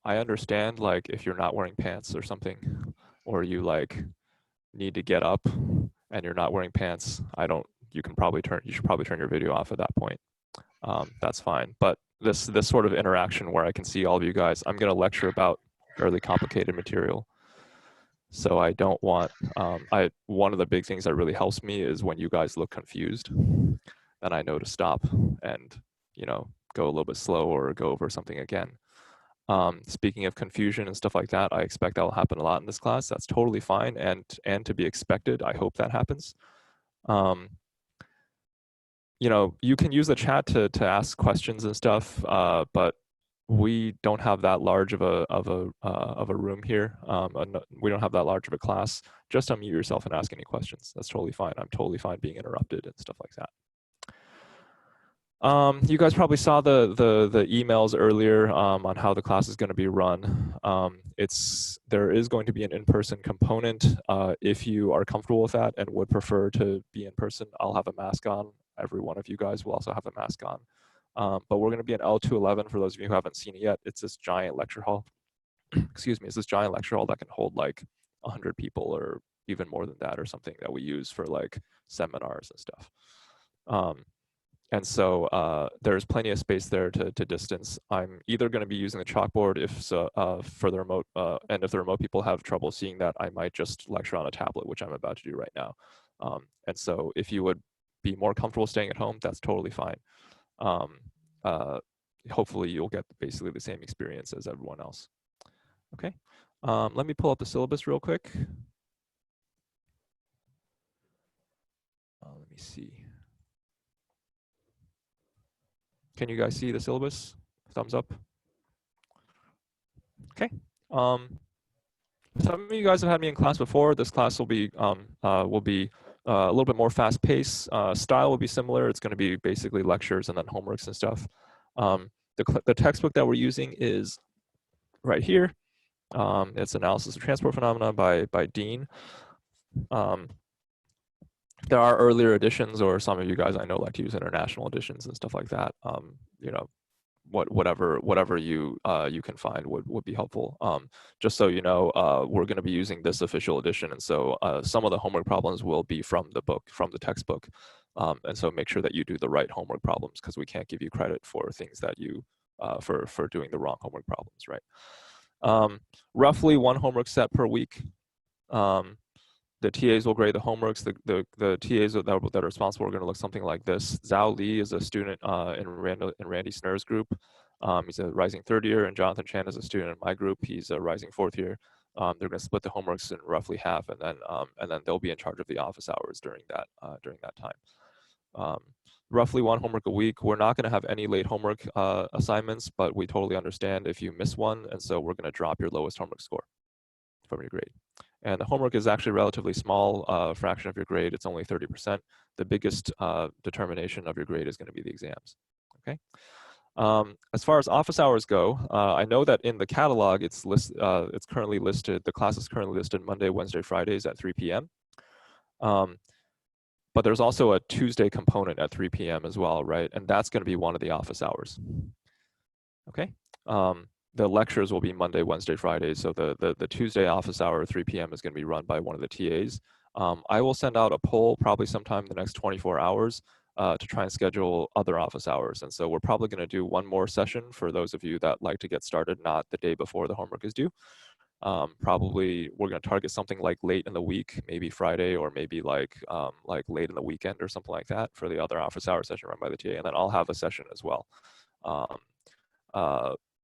I understand like if you're not wearing pants or something, or you like need to get up and you're not wearing pants, you should probably turn your video off at that point. That's fine. But this sort of interaction where I can see all of you guys, I'm going to lecture about fairly complicated material. So I don't want, one of the big things that really helps me is when you guys look confused, then I know to stop and, go a little bit slow or go over something again. Speaking of confusion and stuff like that, I expect that will happen a lot in this class. That's totally fine and to be expected. I hope that happens. You can use the chat to ask questions and stuff, but we don't have that large of a room here. We don't have that large of a class. Just unmute yourself and ask any questions. That's totally fine. I'm totally fine being interrupted and stuff like that. You guys probably saw the emails earlier on how the class is going to be run. There is going to be an in-person component. If you are comfortable with that and would prefer to be in person, I'll have a mask on. Every one of you guys will also have a mask on. But we're going to be in L211 for those of you who haven't seen it yet. It's this giant lecture hall. Excuse me, it's this giant lecture hall that can hold like 100 people or even more than that or something that we use for like seminars and stuff. And so there's plenty of space there to distance. I'm either going to be using the chalkboard for the remote, and if the remote people have trouble seeing that, I might just lecture on a tablet, which I'm about to do right now. And so if you would be more comfortable staying at home, that's totally fine. Hopefully you'll get basically the same experience as everyone else. Okay, let me pull up the syllabus real quick. Let me see. Can you guys see the syllabus? Thumbs up. Okay. Some of you guys have had me in class before. This class will be a little bit more fast-paced. Style will be similar. It's going to be basically lectures and then homeworks and stuff. The textbook that we're using is right here. It's Analysis of Transport Phenomena by Dean. There are earlier editions, or some of you guys I know like to use international editions and stuff like that. Whatever you can find would be helpful. Just so you know, we're going to be using this official edition, and so some of the homework problems will be from the textbook, and so make sure that you do the right homework problems because we can't give you credit for things that you for doing the wrong homework problems, right? Roughly one homework set per week. The TAs will grade the homeworks. The TAs that are responsible are going to look something like this. Zhao Li is a student in Randy Snur's group. He's a rising third year, and Jonathan Chan is a student in my group. He's a rising fourth year. They're going to split the homeworks in roughly half, and then they'll be in charge of the office hours during that time. Roughly one homework a week. We're not going to have any late homework assignments, but we totally understand if you miss one, and so we're going to drop your lowest homework score from your grade. And the homework is actually a relatively small fraction of your grade. It's only 30%. The biggest determination of your grade is going to be the exams. Okay. As far as office hours go, I know that in the catalog it's currently listed. The class is currently listed Monday, Wednesday, Fridays at 3 p.m. But there's also a Tuesday component at 3 p.m. as well, right? And that's going to be one of the office hours. Okay. The lectures will be Monday, Wednesday, Friday. So the Tuesday office hour at 3 p.m. is going to be run by one of the TAs. I will send out a poll probably sometime in the next 24 hours to try and schedule other office hours. And so we're probably going to do one more session for those of you that like to get started, not the day before the homework is due. Probably we're going to target something like late in the week, maybe Friday, or maybe like late in the weekend or something like that for the other office hour session run by the TA. And then I'll have a session as well.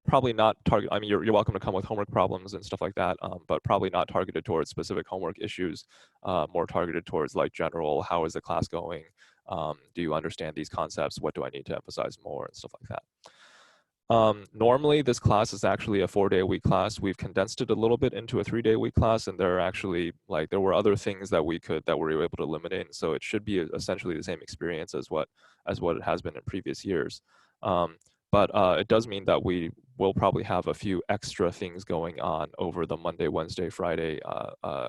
Probably not target. I mean, you're welcome to come with homework problems and stuff like that, but probably not targeted towards specific homework issues. More targeted towards like general. How is the class going? Do you understand these concepts? What do I need to emphasize more and stuff like that. Normally, this class is actually a 4-day-a-week class. We've condensed it a little bit into a 3-day-a-week class, and there were other things that we were able to eliminate. And so it should be essentially the same experience as what it has been in previous years. But it does mean that we will probably have a few extra things going on over the Monday, Wednesday, Friday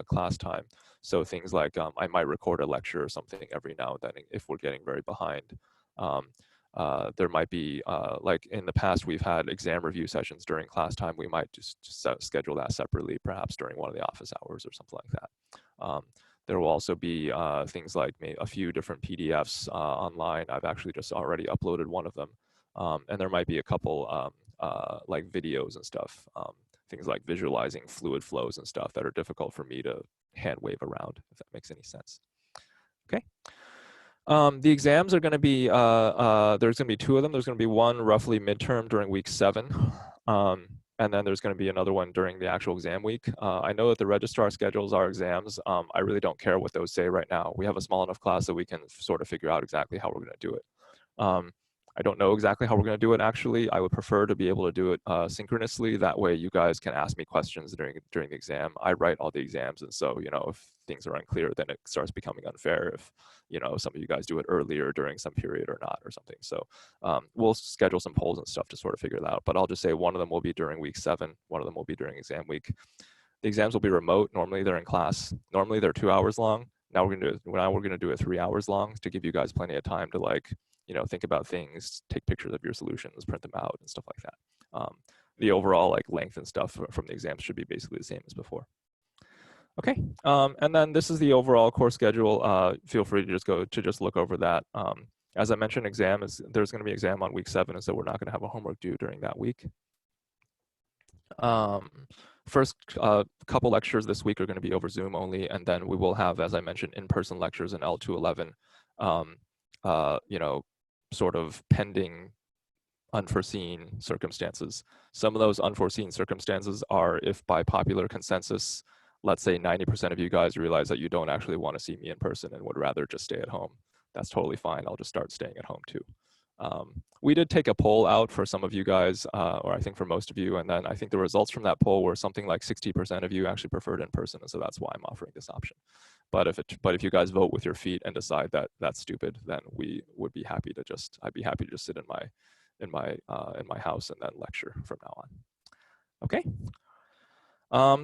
class time. So things like I might record a lecture or something every now and then if we're getting very behind. there might be, like in the past, we've had exam review sessions during class time. We might just schedule that separately, perhaps during one of the office hours or something like that. There will also be things like a few different PDFs online. I've actually just already uploaded one of them. And there might be a couple like videos and stuff, things like visualizing fluid flows and stuff that are difficult for me to hand wave around, if that makes any sense. Okay. The exams are going to be, there's going to be two of them. There's going to be one roughly midterm during week 7. And then there's going to be another one during the actual exam week. I know that the registrar schedules our exams. I really don't care what those say right now. We have a small enough class that we can sort of figure out exactly how we're going to do it. I don't know exactly how we're going to do it, actually. I would prefer to be able to do it synchronously. That way you guys can ask me questions during the exam. I write all the exams, and so, you know, if things are unclear, then it starts becoming unfair if, you know, some of you guys do it earlier during some period or not or something. So we'll schedule some polls and stuff to sort of figure that out. But I'll just say one of them will be during week 7. One of them will be during exam week. The exams will be remote. Normally they're in class. Normally they're 2 hours long. Now we're gonna do it 3 hours long to give you guys plenty of time to, like, you know, think about things, take pictures of your solutions, print them out, and stuff like that. The overall, like, length and stuff from the exams should be basically the same as before. Okay, and then this is the overall course schedule. Feel free to just look over that. As I mentioned, there's going to be exam on week 7, and so we're not going to have a homework due during that week. First couple lectures this week are going to be over Zoom only, and then we will have, as I mentioned, in-person lectures in L211. You know, sort of pending unforeseen circumstances. Some of those unforeseen circumstances are if by popular consensus, let's say 90% of you guys realize that you don't actually want to see me in person and would rather just stay at home. That's totally fine. I'll just start staying at home too. We did take a poll out for some of you guys, or I think for most of you, and then I think the results from that poll were something like 60% of you actually preferred in person, and so that's why I'm offering this option. But if you guys vote with your feet and decide that that's stupid, then I'd be happy to just sit in my house and then lecture from now on. Okay.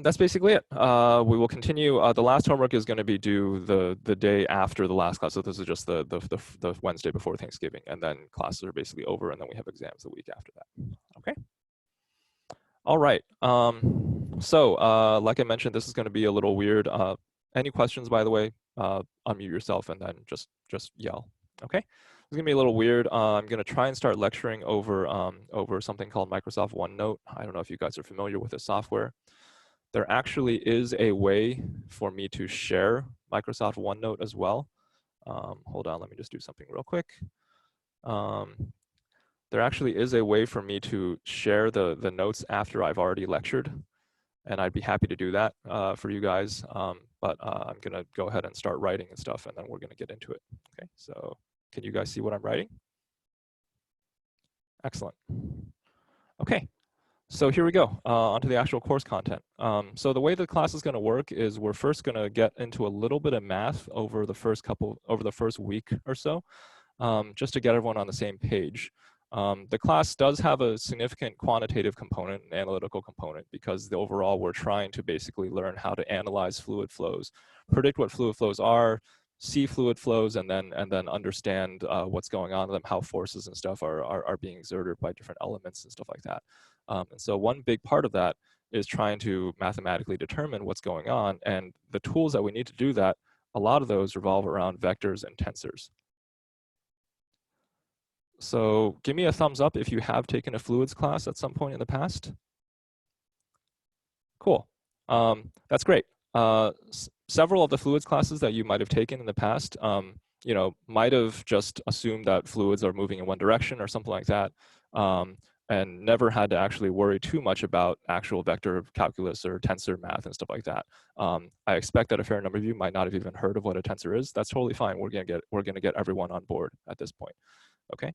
That's basically it. We will continue. The last homework is going to be due the day after the last class. So this is just the Wednesday before Thanksgiving, and then classes are basically over, and then we have exams the week after that. Okay. All right. So like I mentioned, this is going to be a little weird. Any questions, by the way, unmute yourself and then just yell. Okay. It's gonna be a little weird. I'm gonna try and start lecturing over something called Microsoft OneNote. I don't know if you guys are familiar with this software. There actually is a way for me to share Microsoft OneNote as well. Hold on, let me just do something real quick. There actually is a way for me to share the notes after I've already lectured, and I'd be happy to do that for you guys. But I'm gonna go ahead and start writing and stuff, and then we're gonna get into it. Okay, so can you guys see what I'm writing? Excellent. Okay. So here we go, onto the actual course content. So the way the class is going to work is we're first going to get into a little bit of math over the first week or so, just to get everyone on the same page. The class does have a significant quantitative component and analytical component because overall we're trying to basically learn how to analyze fluid flows, predict what fluid flows are, see fluid flows, and then understand what's going on in them, how forces and stuff are being exerted by different elements and stuff like that. And so one big part of that is trying to mathematically determine what's going on, and the tools that we need to do that, a lot of those revolve around vectors and tensors. So give me a thumbs up if you have taken a fluids class at some point in the past. Cool. That's great. Several of the fluids classes that you might have taken in the past, you know, might have just assumed that fluids are moving in one direction or something like that, and never had to actually worry too much about actual vector calculus or tensor math and stuff like that. I expect that a fair number of you might not have even heard of what a tensor is. That's totally fine. We're gonna get everyone on board at this point. Okay.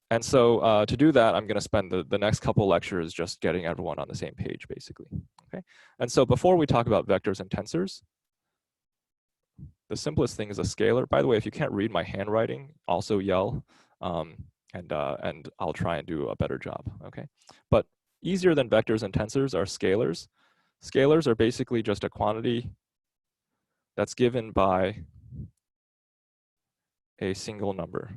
And so to do that, I'm going to spend the next couple lectures just getting everyone on the same page, basically. Okay. And so before we talk about vectors and tensors, the simplest thing is a scalar. By the way, if you can't read my handwriting, also yell, and I'll try and do a better job. Okay. But easier than vectors and tensors are scalars. Scalars are basically just a quantity that's given by a single number.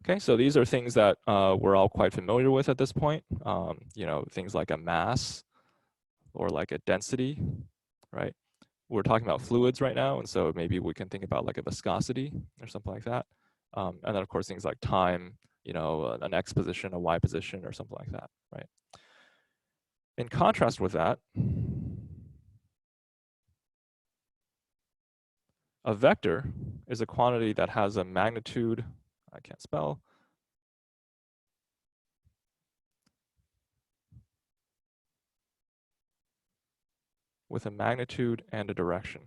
Okay, so these are things that we're all quite familiar with at this point. You know, things like a mass or like a density, right? We're talking about fluids right now, and so maybe we can think about like a viscosity or something like that. And then of course things like time, you know, an x position, a y position, or something like that, right? In contrast with that, a vector is a quantity that has a magnitude, I can't spell, with a magnitude and a direction.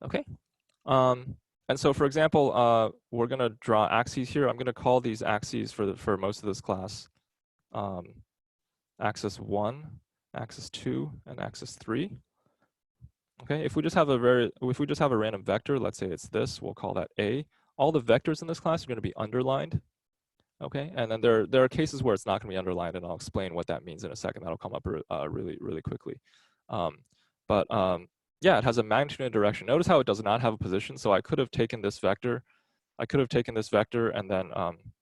Okay. And so, for example, we're going to draw axes here. I'm going to call these axes for most of this class axis 1, axis 2, and axis 3. Okay, if we just have a random vector, let's say it's this, we'll call that A. All the vectors in this class are going to be underlined. Okay, and then there are cases where it's not going to be underlined, and I'll explain what that means in a second. That'll come up really quickly. But yeah, it has a magnitude and a direction. Notice how it does not have a position. So I could have taken this vector. And then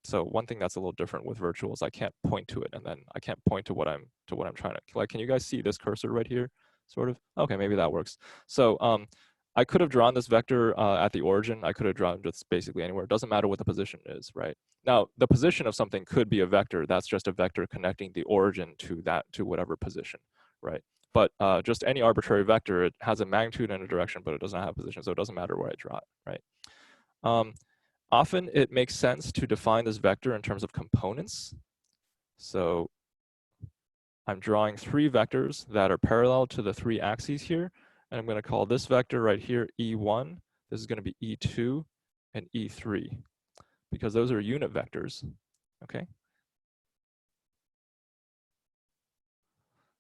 so one thing that's a little different with virtual is I can't point to it, and then I can't point to what I'm trying to like. Can you guys see this cursor right here? Sort of. Okay, maybe that works. So I could have drawn this vector at the origin. I could have drawn just basically anywhere. It doesn't matter what the position is, right? Now, the position of something could be a vector. That's just a vector connecting the origin to whatever position, right? But just any arbitrary vector, it has a magnitude and a direction, but it doesn't have a position, so it doesn't matter where I draw it, right? Often it makes sense to define this vector in terms of components. So I'm drawing 3 vectors that are parallel to the 3 axes here, and I'm going to call this vector right here E1. This is going to be E2 and E3, because those are unit vectors, okay?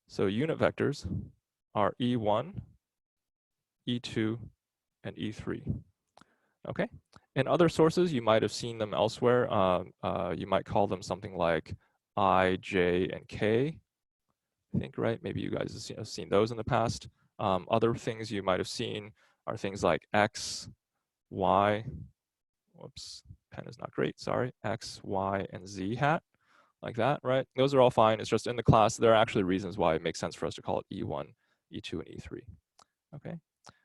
So unit vectors are E1, E2, and E3, okay? In other sources, you might have seen them elsewhere. You might call them something like I, J, and K, I think, right? Maybe you guys have seen those in the past. Other things you might have seen are things like X, Y, whoops, pen is not great, sorry, X, Y, and Z hat, like that, right? Those are all fine. It's just in the class, there are actually reasons why it makes sense for us to call it E1, E2, and E3, okay?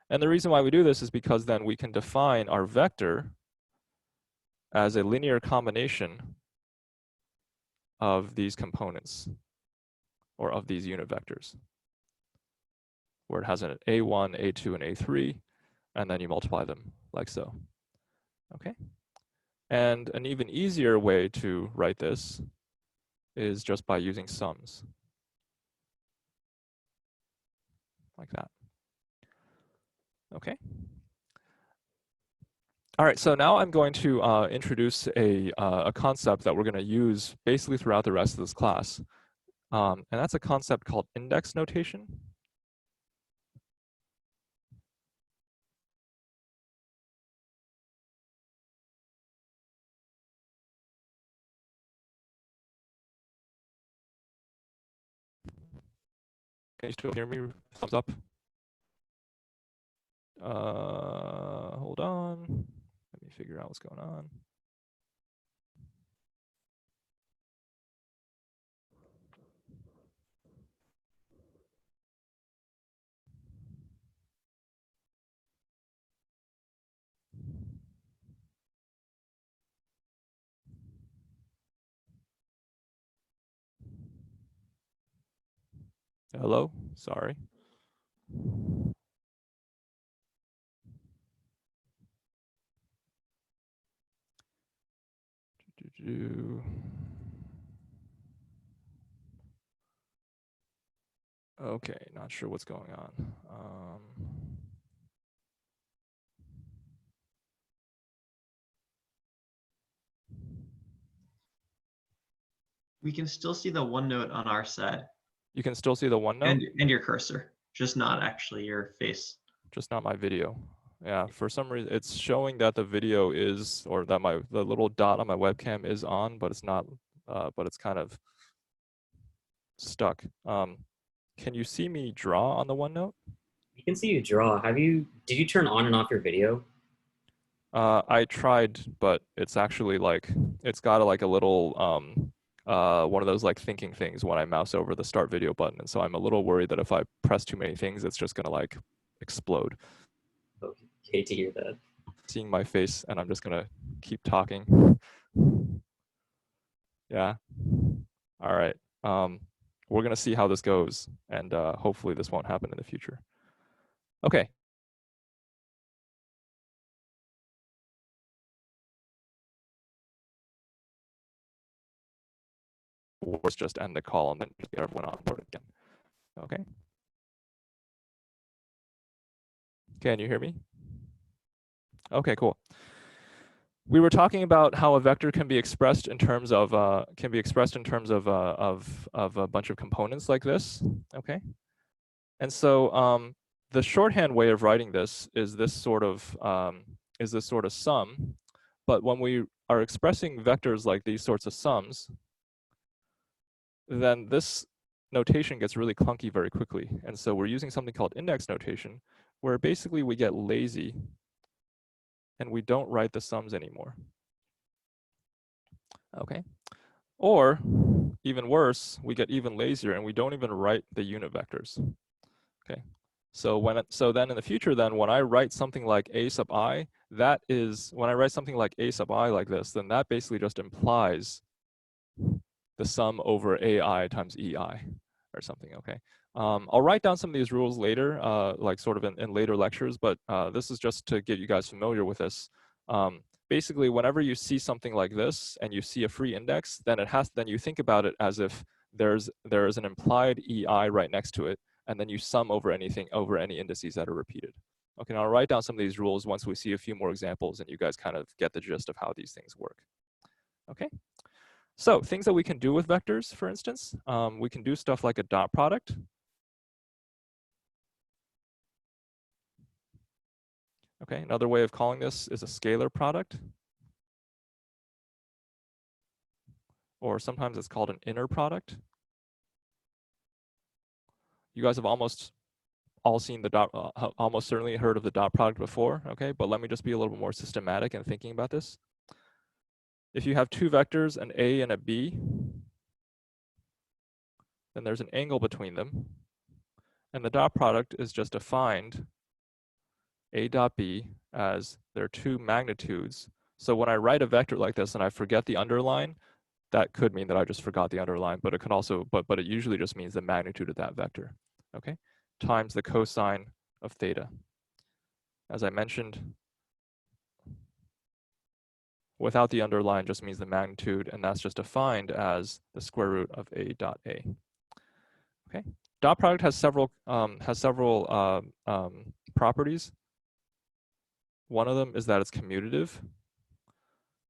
And the reason why we do this is because then we can define our vector as a linear combination of these components, or of these unit vectors, where it has an A1, A2, and A3, and then you multiply them like so, okay? And an even easier way to write this is just by using sums, like that, okay? All right, so now I'm going to introduce a concept that we're going to use basically throughout the rest of this class. And that's a concept called index notation. Can you still hear me? Thumbs up. Hold on. Let me figure out what's going on. Hello? Sorry. Okay, not sure what's going on. We can still see the OneNote on our side. You can still see the OneNote? And your cursor, just not actually your face. Just not my video. Yeah, for some reason it's showing that the video is, or that the little dot on my webcam is on, but it's not, but it's kind of stuck. Can you see me draw on the OneNote? You can see you draw. Did you turn on and off your video? I tried, but it's actually like it's got like a little one of those like thinking things when I mouse over the start video button, and so I'm a little worried that if I press too many things, it's just gonna like explode. Okay, hate to hear that. Seeing my face, and I'm just gonna keep talking. Yeah. All right. We're gonna see how this goes, and hopefully this won't happen in the future. Okay. Let's just end the call and then get everyone on board again. Okay. Can you hear me? Okay, cool. We were talking about how a vector can be expressed in terms of a bunch of components like this. Okay. And so the shorthand way of writing this is this sort of sum. But when we are expressing vectors like these sorts of sums, then this notation gets really clunky very quickly. And so we're using something called index notation, where basically we get lazy and we don't write the sums anymore. Okay. Or even worse, we get even lazier and we don't even write the unit vectors. Okay. So then in the future, then when I write something like a sub I, that is, when I write something like a sub I like this, then that basically just implies the sum over AI times EI or something, okay? I'll write down some of these rules later, like sort of in later lectures, but this is just to get you guys familiar with this. Basically, whenever you see something like this and you see a free index, then you think about it as if there is an implied EI right next to it, and then you sum over any indices that are repeated. Okay, now I'll write down some of these rules once we see a few more examples and you guys kind of get the gist of how these things work. Okay. So things that we can do with vectors, for instance, we can do stuff like a dot product. Okay, another way of calling this is a scalar product. Or sometimes it's called an inner product. You guys have almost all seen the dot, almost certainly heard of the dot product before, okay? But let me just be a little bit more systematic in thinking about this. If you have two vectors, an A and a B, then there's an angle between them. And the dot product is just defined A dot B as their two magnitudes. So when I write a vector like this and I forget the underline, that could mean that I just forgot the underline, but it can also, but it usually just means the magnitude of that vector, okay? Times the cosine of theta. As I mentioned, without the underline just means the magnitude, and that's just defined as the square root of A dot A. Okay, dot product has several properties. One of them is that it's commutative.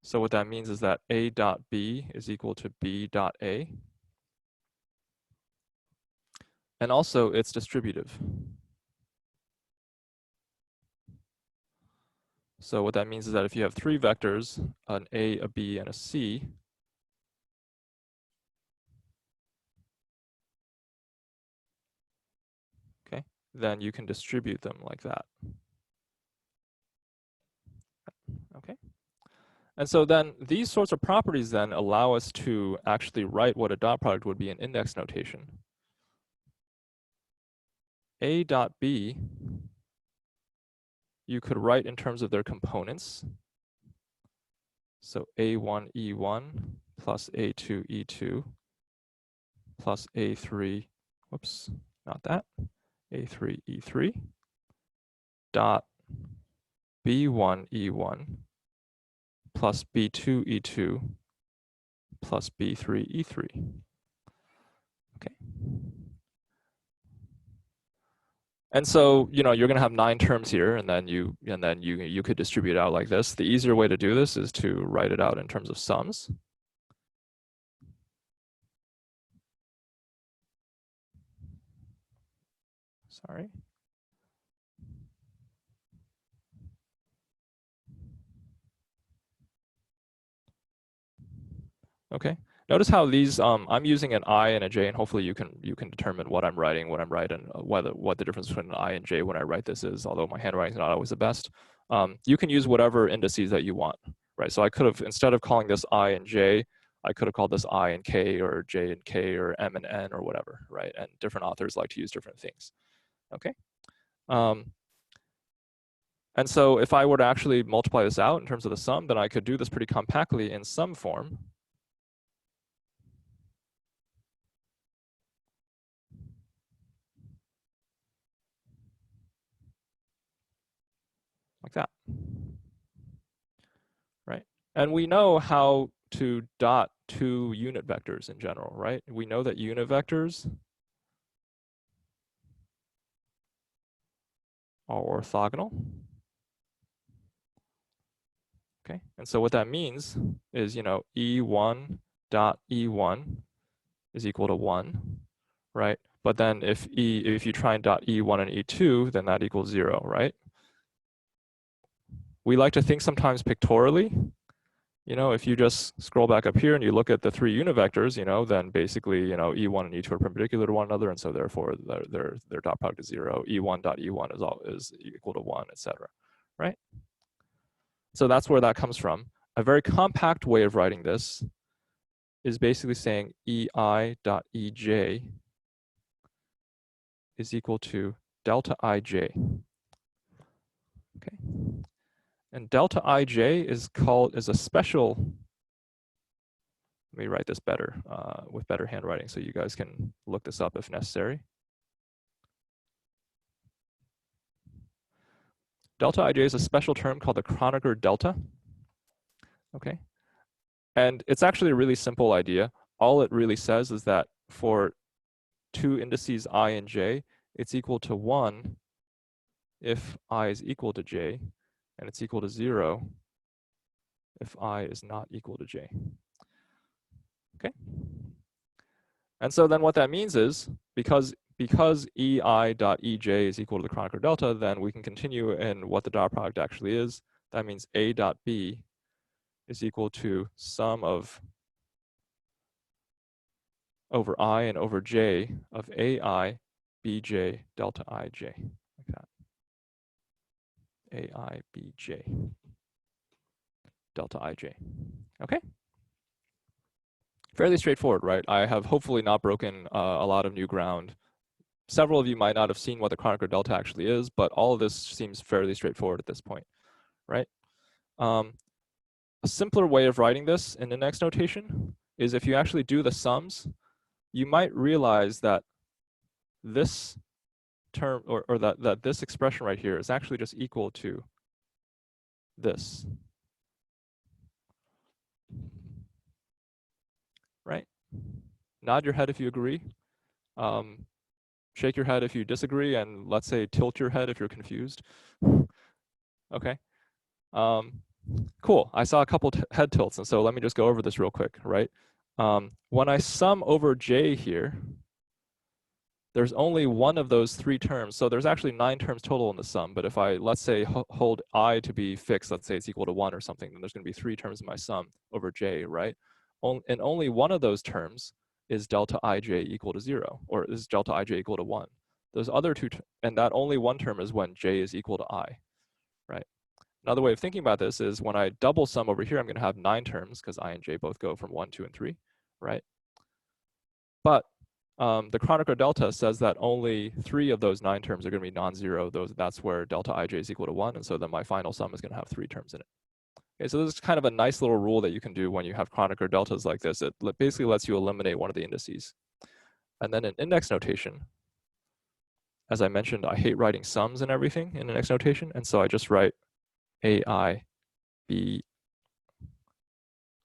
So what that means is that A dot B is equal to B dot A. And also it's distributive. So what that means is that if you have three vectors, an A, a B, and a C, okay, then you can distribute them like that. Okay. And so then these sorts of properties then allow us to actually write what a dot product would be in index notation. A dot B, you could write in terms of their components. So A1, E1 plus A2, E2 plus A3, whoops, not that, A3, E3 dot B1, E1 plus B2, E2 plus B3, E3. Okay. And so, you know, you're going to have 9 terms here, and then you could distribute out like this. The easier way to do this is to write it out in terms of sums. Sorry. Okay. Notice how these I'm using an I and a J, and hopefully you can determine what I'm writing when I'm writing, what the difference between an I and J when I write this is. Although my handwriting is not always the best. You can use whatever indices that you want, right? So I could have, instead of calling this I and J, I could have called this I and K or J and K or M and N or whatever, right? And different authors like to use different things, okay? And so if I were to actually multiply this out in terms of the sum, then I could do this pretty compactly in sum form. Like that, right? And we know how to dot two unit vectors in general, right? We know that unit vectors are orthogonal. Okay, and so what that means is, you know, E1 dot E1 is equal to 1, right? But then if you try and dot E1 and E2, then that equals 0, right? We like to think sometimes pictorially. You know, if you just scroll back up here and you look at the three unit vectors, you know, then basically, you know, E1 and E2 are perpendicular to one another, and so therefore their dot product is 0. E1 dot E1 is equal to 1, etc. Right? So that's where that comes from. A very compact way of writing this is basically saying EI dot EJ is equal to delta IJ. Okay. And delta IJ is a special, let me write this better with better handwriting so you guys can look this up if necessary. Delta IJ is a special term called the Kronecker delta. Okay. And it's actually a really simple idea. All it really says is that for two indices I and J, it's equal to 1 if I is equal to J, and it's equal to 0 if I is not equal to J. Okay? And so then what that means is, because EI dot EJ is equal to the Kronecker delta, then we can continue in what the dot product actually is. That means A dot B is equal to sum of over I and over J of AI BJ delta IJ, like that. AI BJ delta IJ. Okay? Fairly straightforward, right? I have hopefully not broken a lot of new ground. Several of you might not have seen what the Kronecker delta actually is, but all of this seems fairly straightforward at this point, right? A simpler way of writing this in index notation is if you actually do the sums, you might realize that this term, or that this expression right here is actually just equal to this, right? Nod your head if you agree. Shake your head if you disagree, and let's say tilt your head if you're confused. Okay. Cool. I saw a couple head tilts, and so let me just go over this real quick, right? When I sum over J here, there's only one of those three terms. So there's actually 9 terms total in the sum. But if I, let's say, hold I to be fixed, let's say it's equal to 1 or something, then there's going to be 3 terms in my sum over J, right? And only one of those terms is delta IJ equal to 0, or is delta IJ equal to 1. Those other two, and that only one term is when J is equal to I, right? Another way of thinking about this is when I double sum over here, I'm going to have 9 terms because I and J both go from 1, 2, and 3, right? But the Kronecker delta says that only 3 of those 9 terms are going to be non-zero. That's where delta IJ is equal to 1, and so then my final sum is going to have 3 terms in it. Okay, so this is kind of a nice little rule that you can do when you have Kronecker deltas like this. It basically lets you eliminate one of the indices. And then in index notation, as I mentioned, I hate writing sums and everything in index notation, and so I just write AI, B,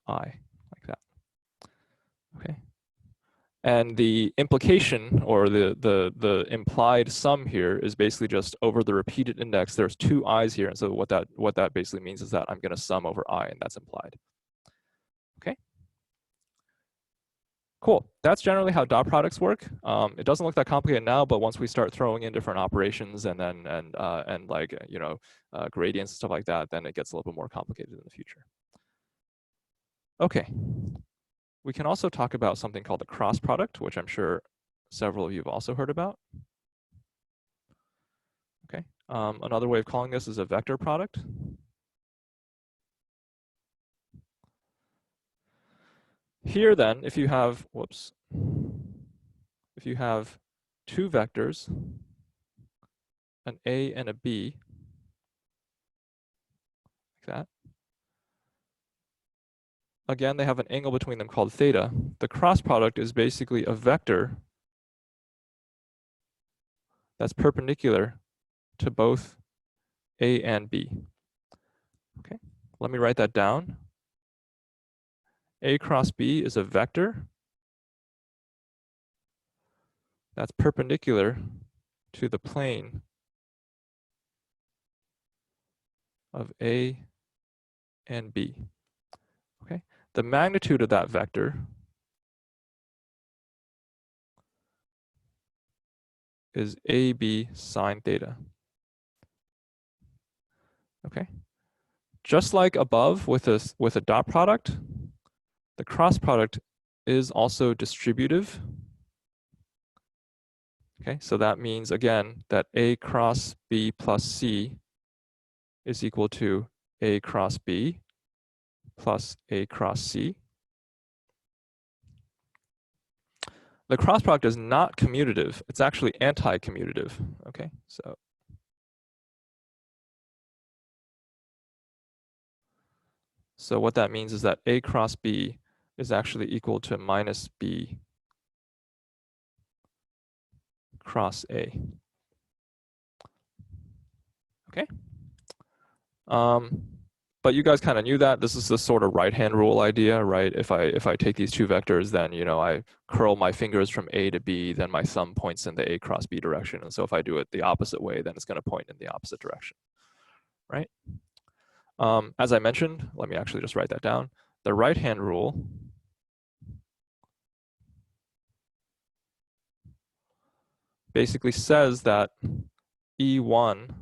I, like that. Okay. And the implication, or the implied sum here, is basically just over the repeated index. There's 2 i's here, and so what that basically means is that I'm going to sum over I, and that's implied. Okay. Cool. That's generally how dot products work. It doesn't look that complicated now, but once we start throwing in different operations and then like gradients and stuff like that, then it gets a little bit more complicated in the future. Okay. We can also talk about something called the cross product, which I'm sure several of you have also heard about. Okay. Another way of calling this is a vector product. Here then, if you have, if you have two vectors, an A and a B, like that, again, they have an angle between them called theta. The cross product is basically a vector that's perpendicular to both A and B. Okay, let me write that down. A cross B is a vector that's perpendicular to the plane of A and B. Okay, the magnitude of that vector is AB sine theta. Okay, just like above with a dot product, the cross product is also distributive. Okay, so that means again that A cross B plus C is equal to A cross B plus A cross C. The cross product is not commutative. It's actually anti-commutative. Okay, so what that means is that A cross B is actually equal to minus B cross A. Okay. But you guys kind of knew that. This is the sort of right-hand rule idea, right? If I take these two vectors, then I curl my fingers from A to B, then my thumb points in the A cross B direction. And so if I do it the opposite way, then it's going to point in the opposite direction, right? As I mentioned, let me actually just write that down. The right-hand rule basically says that E1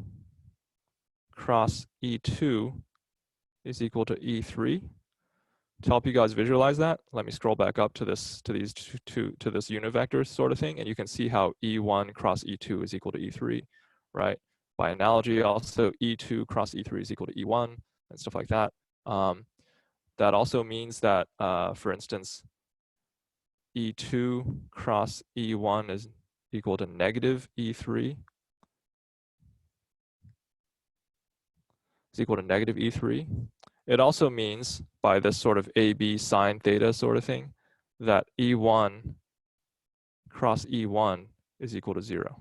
cross E2 is equal to E3. To help you guys visualize that, let me scroll back up to this unit vector sort of thing, and you can see how E1 cross E2 is equal to E3, right? By analogy, also E2 cross E3 is equal to E1 and stuff like that. That also means that, for instance, E2 cross E1 is equal to negative E3. Is equal to negative E3. It also means, by this sort of AB sine theta sort of thing, that E1 cross E1 is equal to 0,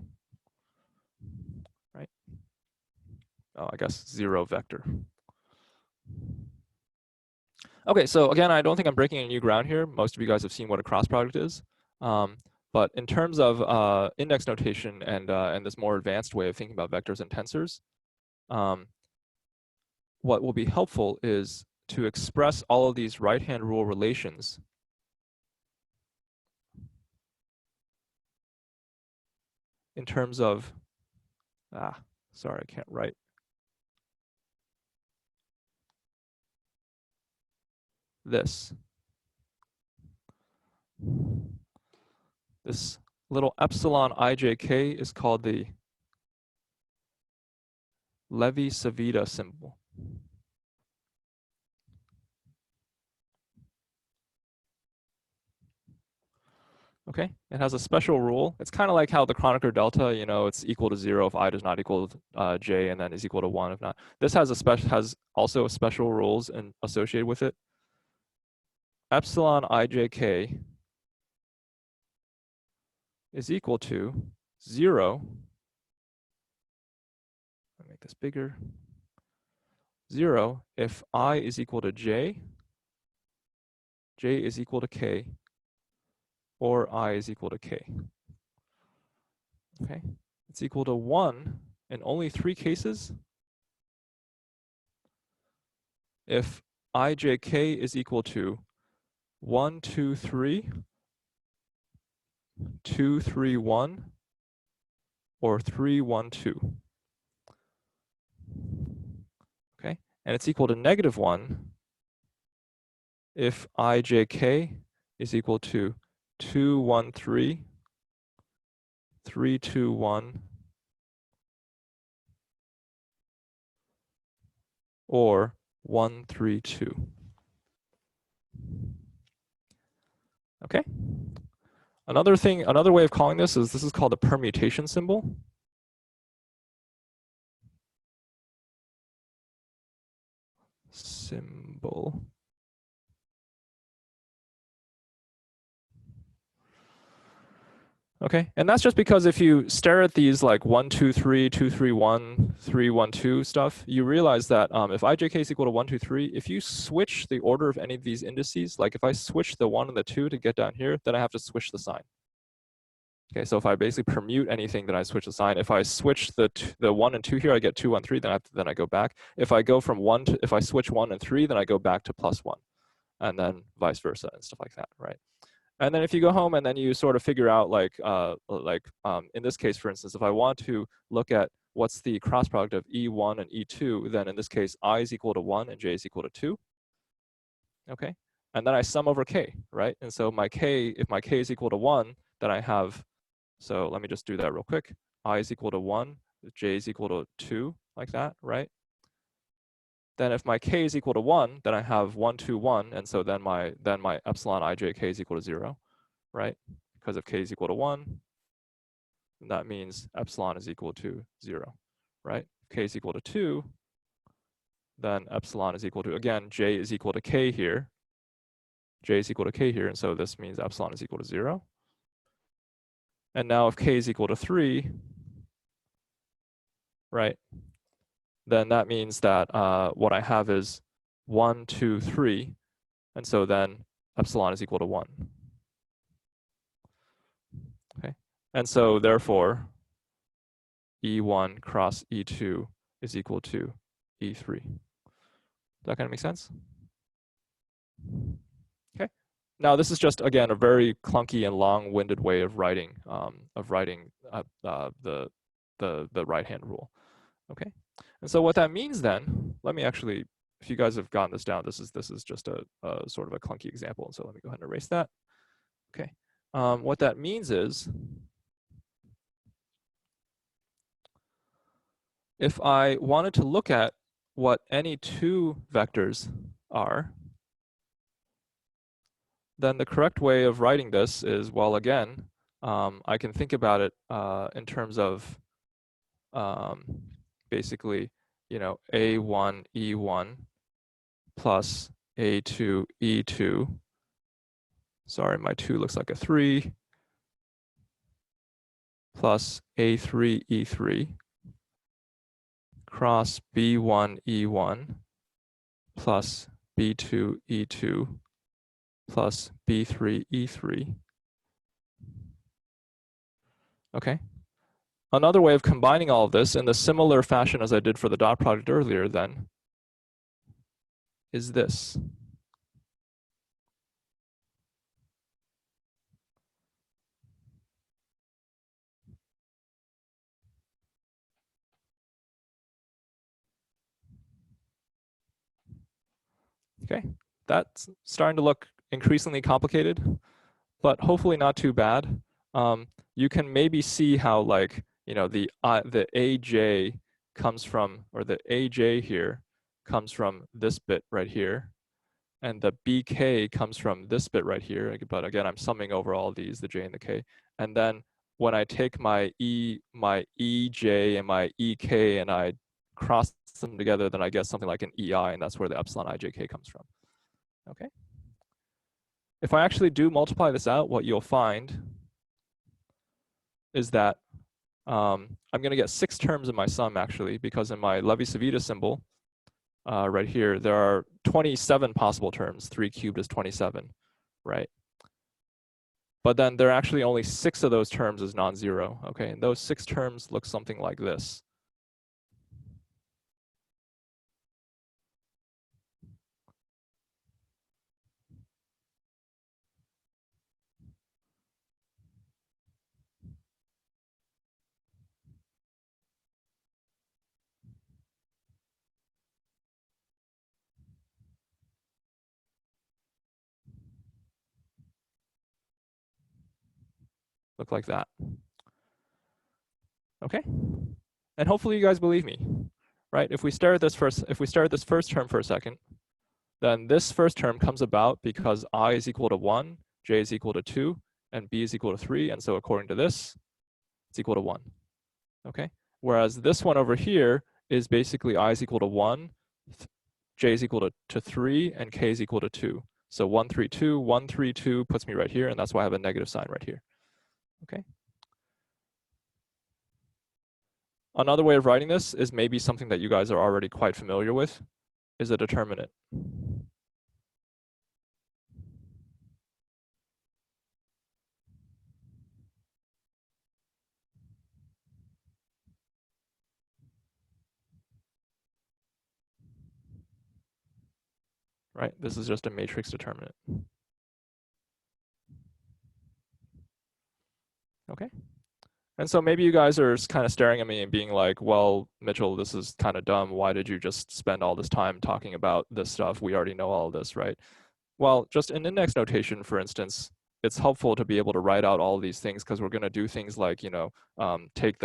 right? Oh, I guess 0 vector. Okay, so again, I don't think I'm breaking any new ground here. Most of you guys have seen what a cross product is. But in terms of index notation and this more advanced way of thinking about vectors and tensors, what will be helpful is to express all of these right-hand rule relations in terms of, sorry, I can't write. This little epsilon ijk is called the Levi-Civita symbol. Okay, it has a special rule. It's kind of like how the Kronecker delta, it's equal to 0 if I does not equal j, and then is equal to 1 if not. This has also special rules and associated with it. Epsilon ijk is equal to 0. Let me make this bigger. 0 if I is equal to j, j is equal to k, or I is equal to k. Okay, it's equal to 1 in only 3 cases. If ijk is equal to 1, 2, 3, 2, 3, 1, or 3, 1, 2. Okay, and it's equal to negative 1 if ijk is equal to 2, 1, 3, 3, 2, 1, or 1, 3, 2. Okay. Another way of calling this is called a permutation symbol. Okay, and that's just because if you stare at these like 1, 2, 3, 2, 3, 1, 3, 1, 2 stuff, you realize that if ijk is equal to 1, 2, 3, if you switch the order of any of these indices, like if I switch the 1 and the 2 to get down here, then I have to switch the sign. Okay, so if I basically permute anything, then I switch the sign. If I switch the 1 and 2 here, I get 2, 1, 3, then I go back. If I go from 1 to, if I switch 1 and 3, then I go back to +1, and then vice versa and stuff like that, right? And then if you go home and then you sort of figure out in this case, for instance, if I want to look at what's the cross product of E1 and E2, then in this case, I is equal to 1 and J is equal to 2. Okay, and then I sum over K, right? And so my K, if my K is equal to 1, then I have, so let me just do that real quick. I is equal to 1, J is equal to 2, like that, right? Then if my K is equal to 1, then I have 1, 2, 1, and so then my epsilon ijk is equal to 0, right? Because if K is equal to 1, then that means epsilon is equal to 0, right? If K is equal to 2, then epsilon is equal to, again, J is equal to K here. J is equal to K here, and so this means epsilon is equal to 0. And now if K is equal to 3, right, then that means that what I have is 1, 2, 3, and so then epsilon is equal to 1. Okay, and so therefore, E1 cross E2 is equal to E3. Does that kind of make sense? Okay. Now this is just, again, a very clunky and long-winded way of writing the right-hand rule. Okay. And so what that means then, let me actually, if you guys have gotten this down, this is just a sort of a clunky example. So let me go ahead and erase that. Okay. What that means is, if I wanted to look at what any two vectors are, then the correct way of writing this is, well, again, I can think about it in terms of basically, A1, E1 plus A2, E2. Sorry, my 2 looks like a 3 plus A3, E3 cross B1, E1 plus B2, E2 plus B3, E3. Okay. Another way of combining all of this in the similar fashion as I did for the dot product earlier then is this. Okay, that's starting to look increasingly complicated, but hopefully not too bad. You can maybe see how, like, the AJ comes from, or the AJ here comes from this bit right here, and the BK comes from this bit right here. But again, I'm summing over all these, the J and the K, and then when I take my EJ and my EK and I cross them together, then I get something like an EI, and that's where the epsilon ijk comes from. Okay. If I actually do multiply this out, what you'll find is that I'm going to get 6 terms in my sum, actually, because in my Levi-Civita symbol right here, there are 27 possible terms. 3 cubed is 27, right? But then there are actually only 6 of those terms is non-zero, okay? And those 6 terms look something like this. Look like that. Okay? And hopefully you guys believe me, right? If we stare at this first term for a second, then this first term comes about because I is equal to 1, j is equal to 2, and b is equal to 3. And so according to this, it's equal to 1. Okay? Whereas this one over here is basically I is equal to 1, j is equal to 3, and k is equal to 2. So 1, 3, 2, 1, 3, 2 puts me right here, and that's why I have a negative sign right here. Okay? Another way of writing this is maybe something that you guys are already quite familiar with, is a determinant. Right? This is just a matrix determinant. Okay? And so maybe you guys are kind of staring at me and being like, well, Mitchell, this is kind of dumb. Why did you just spend all this time talking about this stuff? We already know all of this, right? Well, just in index notation, for instance, it's helpful to be able to write out all of these things because we're going to do things like, you know, take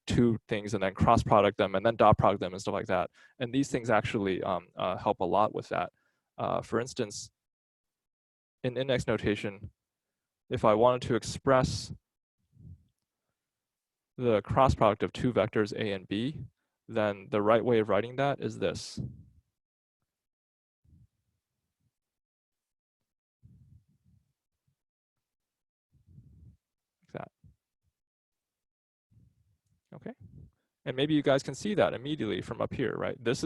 two things and then cross product them and then dot product them and stuff like that. And these things actually help a lot with that. For instance, in index notation, if I wanted to express the cross product of two vectors a and b, then the right way of writing that is this. Like that. Okay. And maybe you guys can see that immediately from up here, right? This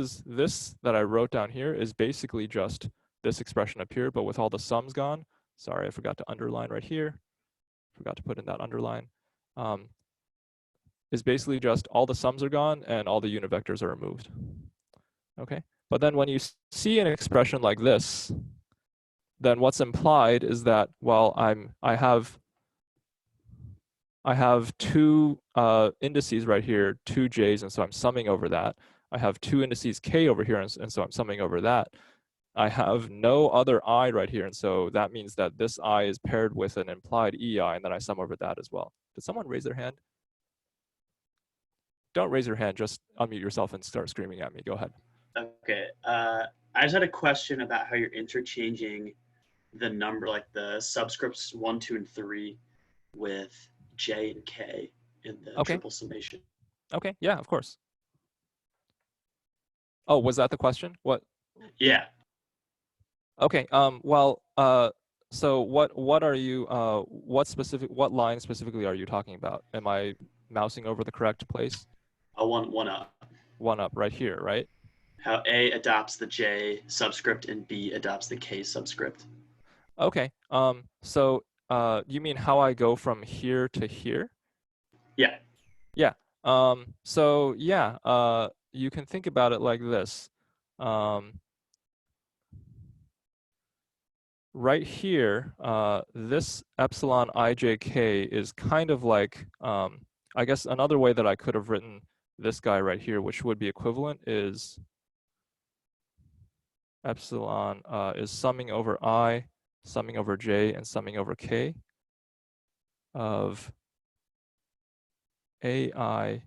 that I wrote down here is basically just this expression up here, but with all the sums gone. Sorry, I forgot to underline right here. Forgot to put in that underline. Is basically just all the sums are gone and all the unit vectors are removed. Okay, but then when you see an expression like this, then what's implied is that, well, I have two indices right here, two j's, and so I'm summing over that. I have two indices k over here, and so I'm summing over that. I have no other I right here, and so that means that this I is paired with an implied EI, and then I sum over that as well. Did someone raise their hand? Don't raise your hand, just unmute yourself and start screaming at me. Go ahead. Okay. I just had a question about how you're interchanging the number, like the subscripts 1, 2, and 3 with J and K in the triple summation. Okay, yeah, of course. Oh, was that the question? What? Yeah. Okay, well, so what are you, what line specifically are you talking about? Am I mousing over the correct place? One up. One up, right here, right? How A adopts the J subscript and B adopts the K subscript. Okay, so you mean how I go from here to here? Yeah. Yeah, so yeah, you can think about it like this. Right here, this epsilon ijk is kind of like, I guess another way that I could have written this guy right here, which would be equivalent, is epsilon is summing over I, summing over j, and summing over k of ai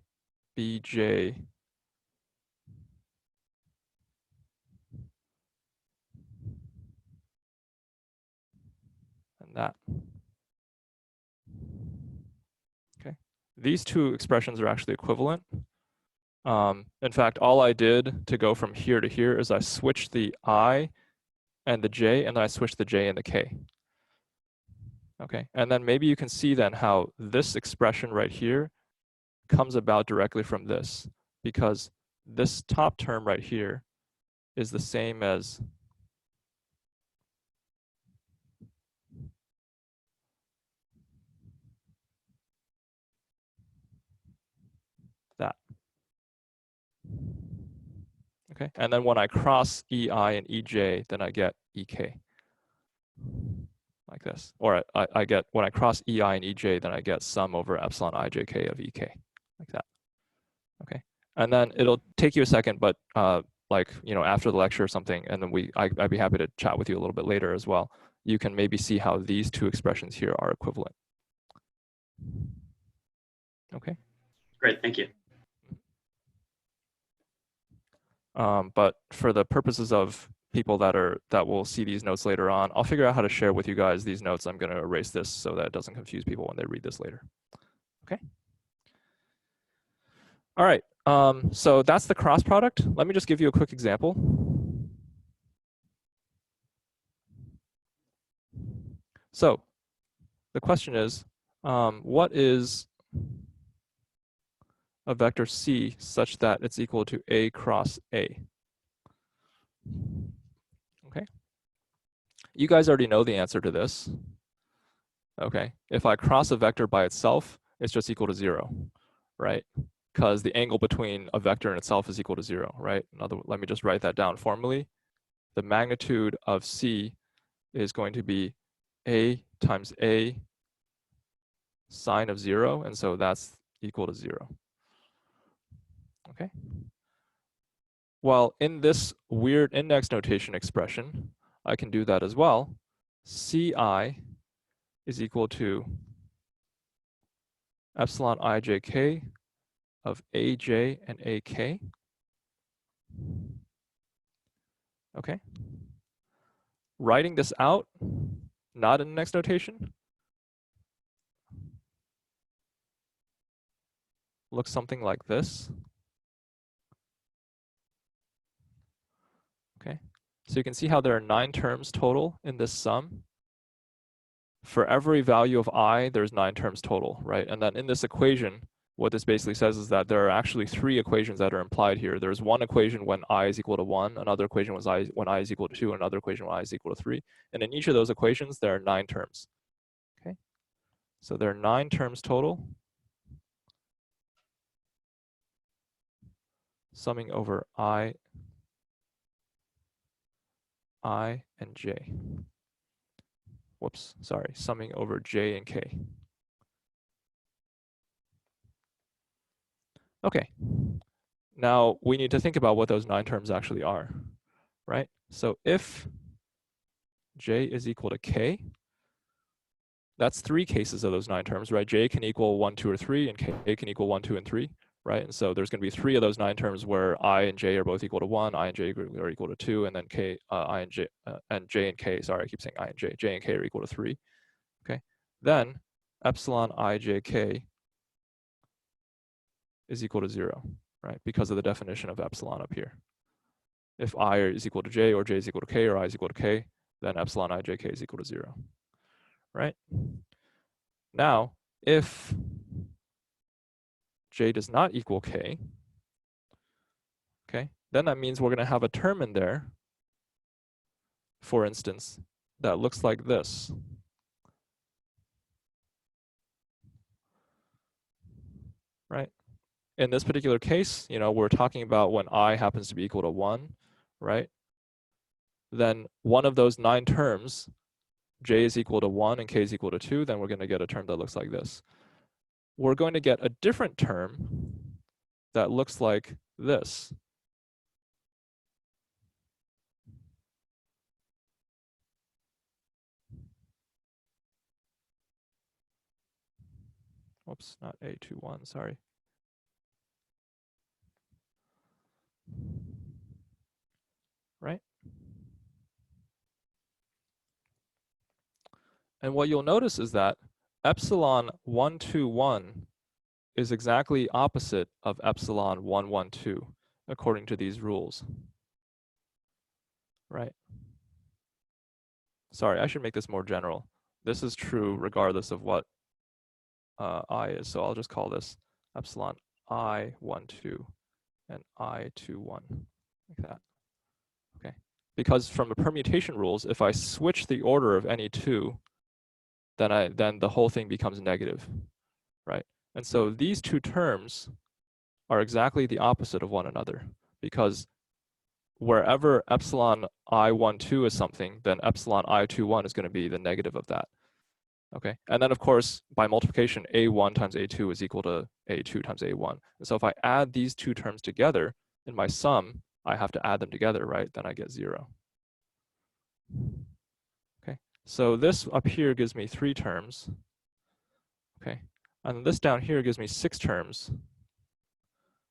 bj and that. Okay, these two expressions are actually equivalent. In fact, all I did to go from here to here is I switched the I and the J, and then I switched the J and the K. Okay, and then maybe you can see then how this expression right here comes about directly from this, because this top term right here is the same as that. Okay, and then when I cross EI and EJ, then I get EK. Like this. Or I get, when I cross EI and EJ, then I get sum over epsilon ijk of EK. Like that. Okay. And then it'll take you a second, but like, you know, after the lecture or something, and then I'd be happy to chat with you a little bit later as well. You can maybe see how these two expressions here are equivalent. Okay. Great, thank you. But for the purposes of people that will see these notes later on, I'll figure out how to share with you guys these notes. I'm going to erase this so that it doesn't confuse people when they read this later. Okay. All right. So that's the cross product. Let me just give you a quick example. So the question is, what is a vector C such that it's equal to A cross A? Okay. You guys already know the answer to this. Okay. If I cross a vector by itself, it's just equal to 0, right? Because the angle between a vector and itself is equal to 0, right? Let me just write that down formally. The magnitude of C is going to be A times A sine of 0, and so that's equal to 0. Okay. Well, in this weird index notation expression, I can do that as well. Ci is equal to epsilon ijk of aj and ak. Okay. Writing this out, not in index notation, looks something like this. Okay. So you can see how there are 9 terms total in this sum. For every value of I, there's 9 terms total, right? And then in this equation, what this basically says is that there are actually 3 equations that are implied here. There's one equation when I is equal to 1, another equation when I is equal to 2, and another equation when I is equal to 3. And in each of those equations, there are 9 terms. Okay, so there are 9 terms total, summing over I and J. Whoops, sorry, summing over J and K. Okay, now we need to think about what those 9 terms actually are, right? So if J is equal to K, that's 3 cases of those 9 terms, right? J can equal 1, 2, or 3, and K can equal 1, 2, and 3, right? And so there's going to be 3 of those 9 terms where I and J are both equal to 1, I and J are equal to 2, and then J and K, sorry, I keep saying I and J and K are equal to 3, okay? Then epsilon ijk is equal to 0, right? Because of the definition of epsilon up here. If I is equal to J, or J is equal to K, or I is equal to K, then epsilon ijk is equal to 0, right? Now, if J does not equal K, okay, then that means we're going to have a term in there, for instance, that looks like this. Right? In this particular case, you know, we're talking about when I happens to be equal to 1, right? Then one of those 9 terms, J is equal to 1 and K is equal to 2, then we're going to get a term that looks like this. We're going to get a different term that looks like this. Oops, not A21, sorry. Right? And what you'll notice is that epsilon 121 is exactly opposite of epsilon 112, according to these rules. Right? Sorry, I should make this more general. This is true regardless of what I is. So I'll just call this epsilon I12 and I21, like that. Okay. Because from the permutation rules, if I switch the order of any 2, then the whole thing becomes negative, right? And so these 2 terms are exactly the opposite of one another, because wherever epsilon I12 is something, then epsilon I21 is going to be the negative of that. Okay, and then of course, by multiplication, A1 times A2 is equal to A2 times A1. And so if I add these 2 terms together in my sum, I have to add them together, right? Then I get 0. Okay, so this up here gives me 3 terms. Okay, and this down here gives me 6 terms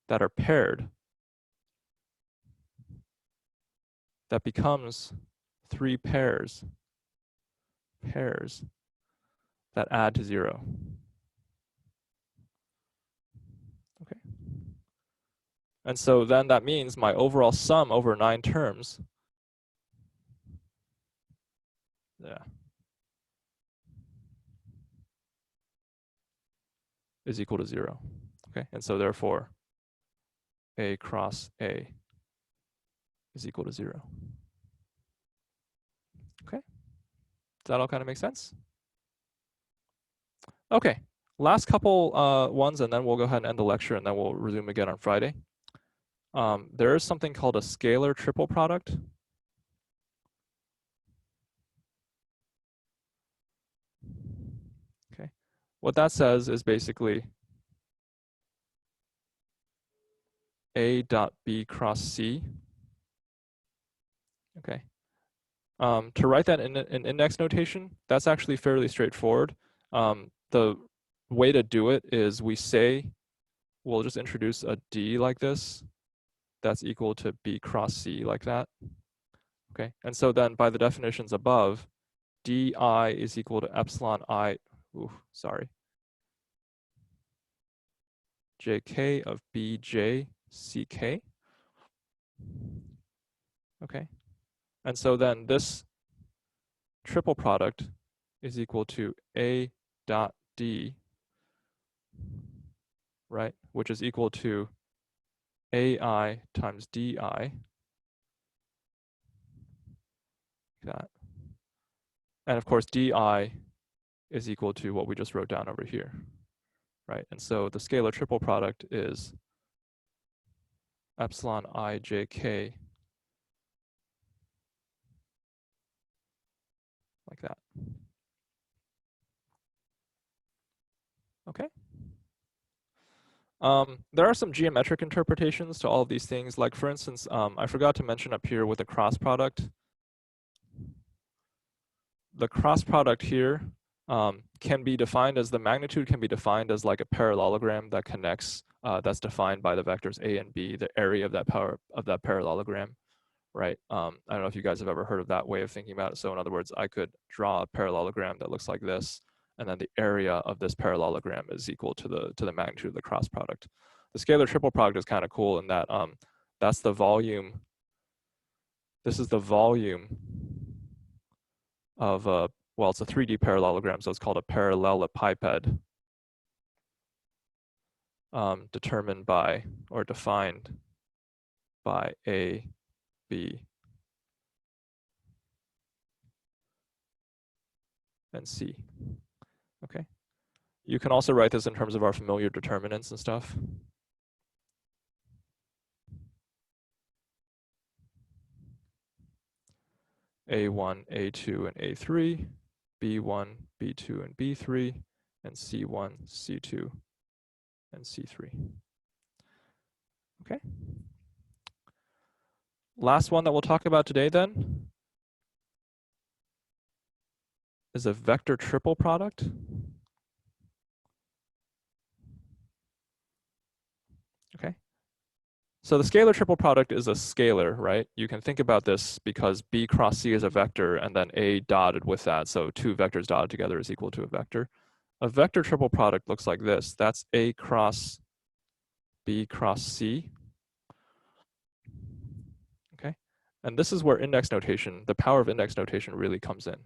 that are paired. that becomes 3 pairs that add to 0. Okay. And so then that means my overall sum over 9 terms, is equal to 0. Okay, and so therefore A cross A is equal to 0. Okay, does that all kind of make sense? Okay, last couple ones, and then we'll go ahead and end the lecture, and then we'll resume again on Friday. There is something called a scalar triple product. Okay, what that says is basically A dot B cross C. Okay. To write that in index notation, that's actually fairly straightforward. The way to do it is we say, we'll just introduce a D like this, that's equal to B cross C like that. Okay, and so then by the definitions above, DI is equal to epsilon I, JK of BJ CK. Okay, and so then this triple product is equal to A dot D, right, which is equal to AI times DI, that. And of course, DI is equal to what we just wrote down over here, right? And so the scalar triple product is epsilon I JK, like that. Okay. There are some geometric interpretations to all of these things. Like for instance, I forgot to mention up here with the cross product. The cross product here can be defined as, the magnitude can be defined as like a parallelogram that connects, that's defined by the vectors A and B, the area of that parallelogram, right? I don't know if you guys have ever heard of that way of thinking about it. So in other words, I could draw a parallelogram that looks like this, and then the area of this parallelogram is equal to the magnitude of the cross product. The scalar triple product is kind of cool in that that's the volume. This is the volume of well, it's a 3D parallelogram, so it's called a parallelepiped, determined by or defined by A, B, and C. Okay. You can also write this in terms of our familiar determinants and stuff. A1, A2, and A3, B1, B2, and B3, and C1, C2, and C3. Okay. Last one that we'll talk about today then is a vector triple product. Okay. So the scalar triple product is a scalar, right? You can think about this because B cross C is a vector and then A dotted with that. So 2 vectors dotted together is equal to a vector. A vector triple product looks like this. That's A cross B cross C. Okay. And this is where index notation, the power of index notation really comes in.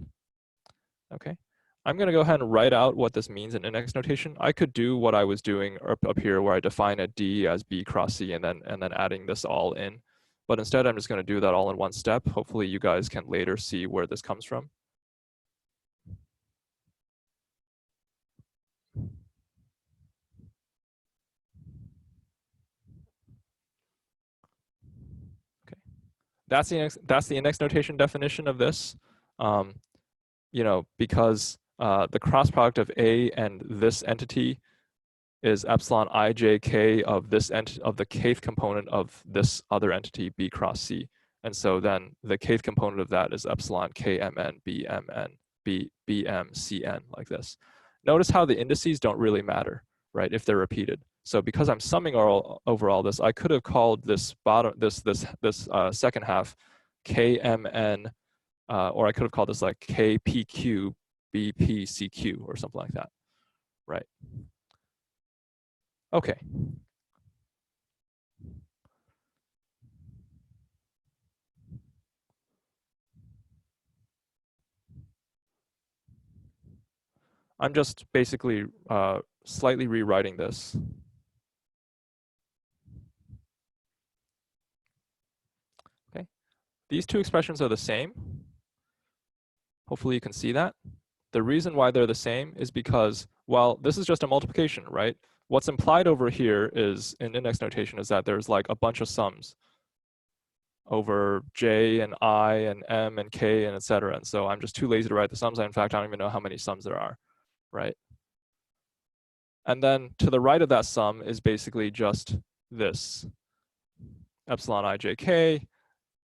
Okay. I'm going to go ahead and write out what this means in index notation. I could do what I was doing up here where I define a D as B cross C and then adding this all in. But instead, I'm just going to do that all in one step. Hopefully, you guys can later see where this comes from. Okay, that's the index notation definition of this. You know, because the cross product of A and this entity is epsilon ijk of this of the kth component of this other entity B cross C. And so then the kth component of that is epsilon kmn bm cn, like this. Notice how the indices don't really matter, right, if they're repeated. So because I'm summing over all this, I could have called this second half KMN, or I could have called this like KPQ BPCQ or something like that, right? Okay. I'm just basically slightly rewriting this. Okay. These two expressions are the same. Hopefully you can see that. The reason why they're the same is because, well, this is just a multiplication, right? What's implied over here is, in index notation, is that there's like a bunch of sums over J and I and M and K and et cetera. And so I'm just too lazy to write the sums. In fact, I don't even know how many sums there are, right? And then to the right of that sum is basically just this epsilon ijk,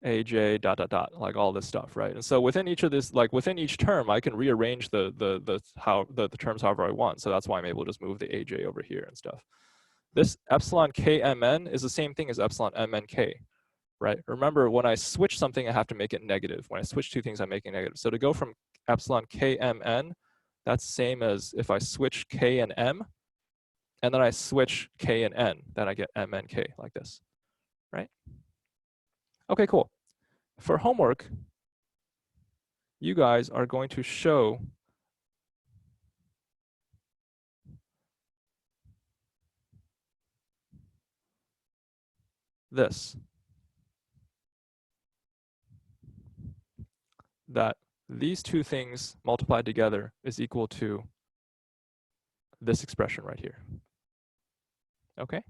aj, dot, dot, dot, like all this stuff, right? And so within each of this, like within each term, I can rearrange the terms however I want. So that's why I'm able to just move the aj over here and stuff. This epsilon kmn is the same thing as epsilon mnk, right? Remember, when I switch something, I have to make it negative. When I switch two things, I'm making negative. So to go from epsilon kmn, that's the same as if I switch k and m, and then I switch k and n, then I get mnk like this, right? Okay, cool. For homework, you guys are going to show this, that these two things multiplied together is equal to this expression right here. Okay?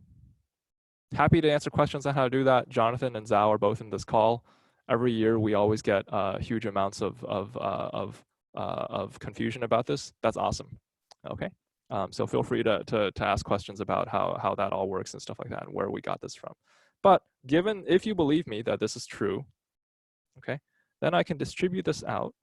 Happy to answer questions on how to do that. Jonathan and Zhao are both in this call. Every year, we always get huge amounts of confusion about this. That's awesome. Okay, so feel free to ask questions about how that all works and stuff like that, and where we got this from. But given, if you believe me that this is true, okay, then I can distribute this out.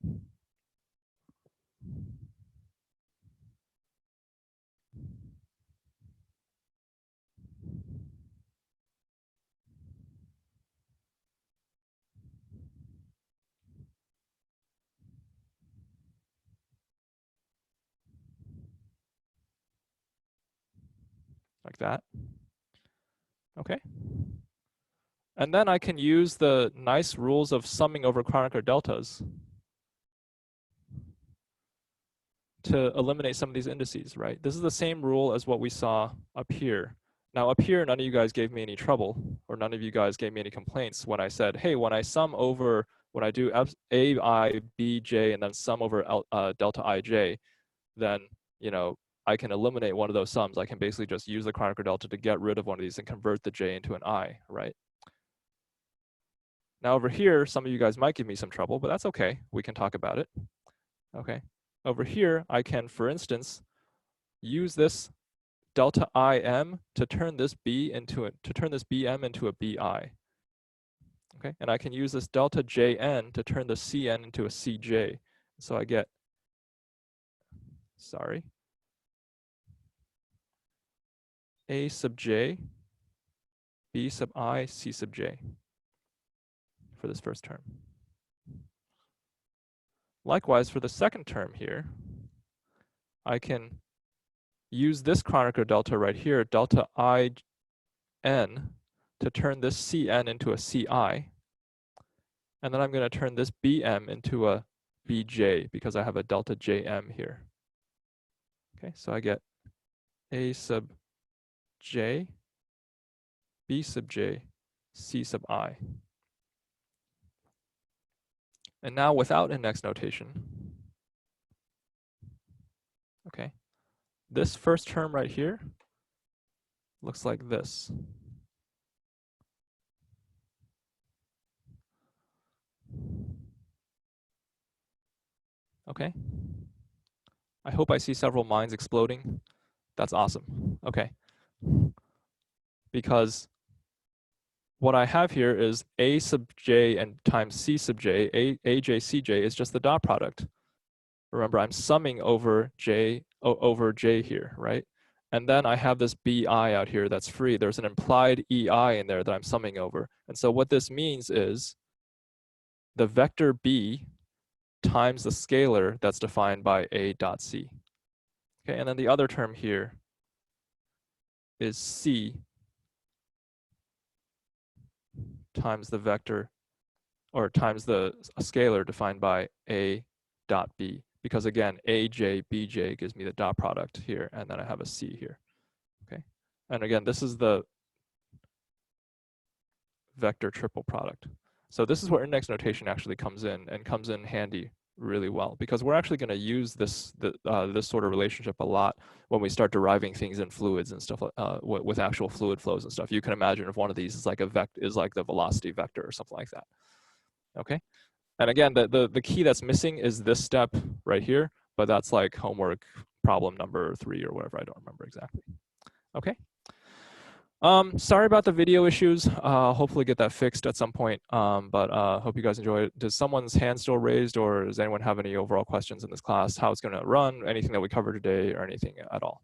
Like that. Okay. And then I can use the nice rules of summing over Kronecker deltas to eliminate some of these indices, right? This is the same rule as what we saw up here. Now up here, none of you guys gave me any trouble, or none of you guys gave me any complaints when I said, hey, when I sum over, when I do AI, Bj, and then sum over delta ij, then, you know, I can eliminate one of those sums. I can basically just use the Kronecker delta to get rid of one of these and convert the j into an I, right? Now over here, some of you guys might give me some trouble, but that's okay. We can talk about it. Okay. Over here, I can, for instance, use this delta im to turn this b into this bm into a bi. Okay, and I can use this delta jn to turn the cn into a cj. So I get, sorry, a sub j, b sub I, c sub j for this first term. Likewise, for the second term here, I can use this Kronecker delta right here, delta I n, to turn this Cn into a Ci. And then I'm going to turn this Bm into a Bj because I have a delta Jm here. Okay, so I get A sub j, B sub j, C sub I. And now without index notation, okay, this first term right here looks like this. Okay. I hope I see several minds exploding. That's awesome. Okay. Because what I have here is A sub j and times C sub j, aj cj is just the dot product. Remember, I'm summing over j here, right? And then I have this bi out here that's free. There's an implied ei in there that I'm summing over. And so what this means is the vector B times the scalar that's defined by A dot C. Okay, and then the other term here is C times the vector, or times the scalar defined by A dot B. Because again, AJ, BJ gives me the dot product here, and then I have a C here. Okay, and again, this is the vector triple product. So this is where index notation actually comes in, and comes in handy really well, because we're actually going to use this sort of relationship a lot when we start deriving things in fluids and stuff, with actual fluid flows and stuff. You can imagine if one of these is like the velocity vector or something like that. Okay, and again, the key that's missing is this step right here, but that's like homework problem number 3 or whatever. I don't remember exactly. Okay. Sorry about the video issues. Hopefully get that fixed at some point. But hope you guys enjoy it. Does someone's hand still raised, or does anyone have any overall questions in this class? How it's going to run, anything that we covered today, or anything at all?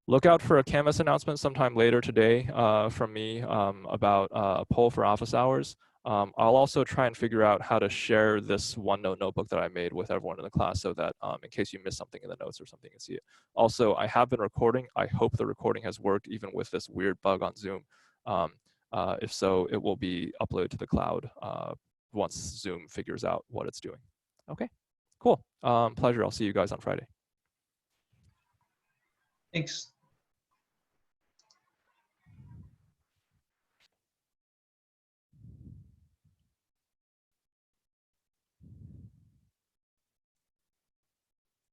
Look out for a Canvas announcement sometime later today from me about a poll for office hours. I'll also try and figure out how to share this OneNote notebook that I made with everyone in the class, so that in case you miss something in the notes or something, you can see it. Also, I have been recording. I hope the recording has worked even with this weird bug on Zoom. If so, it will be uploaded to the cloud once Zoom figures out what it's doing. Okay, cool. Pleasure. I'll see you guys on Friday. Thanks.